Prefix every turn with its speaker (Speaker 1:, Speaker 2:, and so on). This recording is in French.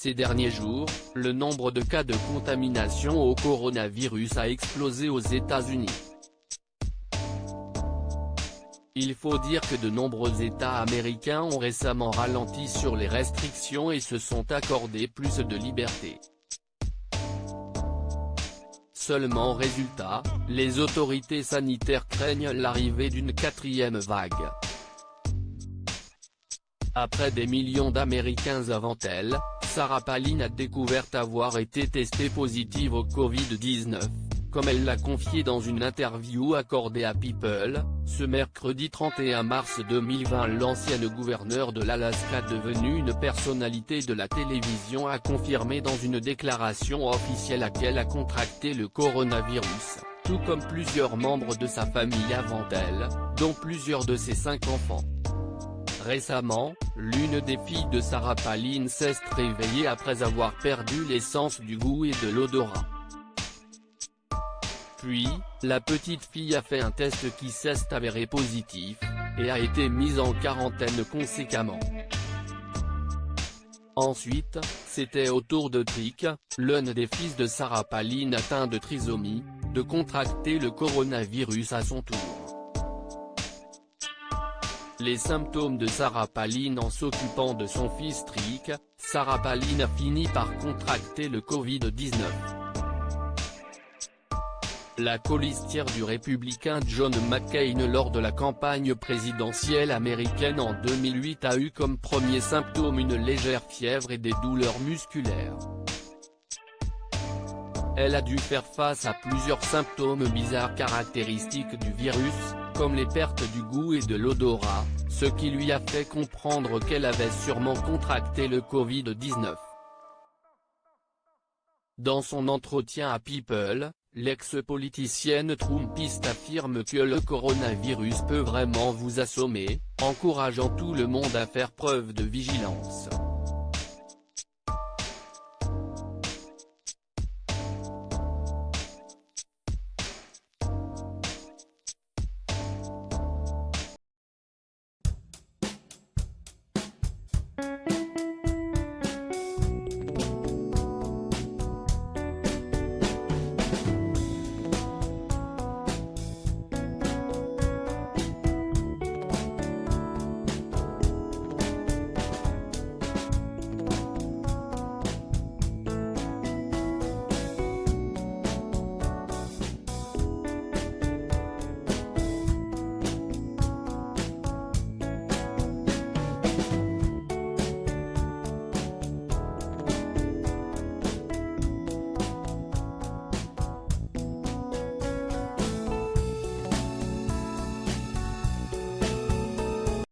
Speaker 1: Ces derniers jours, le nombre de cas de contamination au coronavirus a explosé aux États-Unis. Il faut dire que de nombreux États américains ont récemment ralenti sur les restrictions et se sont accordés plus de liberté. Seulement résultat, les autorités sanitaires craignent l'arrivée d'une quatrième vague. Après des millions d'Américains avant elle, Sarah Palin a découvert avoir été testée positive au Covid-19, comme elle l'a confié dans une interview accordée à People. Ce mercredi 31 mars 2020, l'ancienne gouverneure de l'Alaska devenue une personnalité de la télévision a confirmé dans une déclaration officielle qu'elle a contracté le coronavirus, tout comme plusieurs membres de sa famille avant elle, dont plusieurs de ses 5 enfants. Récemment, l'une des filles de Sarah Palin s'est réveillée après avoir perdu les sens du goût et de l'odorat. Puis, la petite fille a fait un test qui s'est avéré positif, et a été mise en quarantaine conséquemment. Ensuite, c'était au tour de Trick, l'un des fils de Sarah Palin atteint de trisomie, de contracter le coronavirus à son tour. Les symptômes de Sarah Palin. En s'occupant de son fils Trick, Sarah Palin a fini par contracter le Covid-19. La colistière du républicain John McCain lors de la campagne présidentielle américaine en 2008 a eu comme premier symptôme une légère fièvre et des douleurs musculaires. Elle a dû faire face à plusieurs symptômes bizarres caractéristiques du virus, comme les pertes du goût et de l'odorat, ce qui lui a fait comprendre qu'elle avait sûrement contracté le Covid-19. Dans son entretien à People, l'ex-politicienne trumpiste affirme que le coronavirus peut vraiment vous assommer, encourageant tout le monde à faire preuve de vigilance.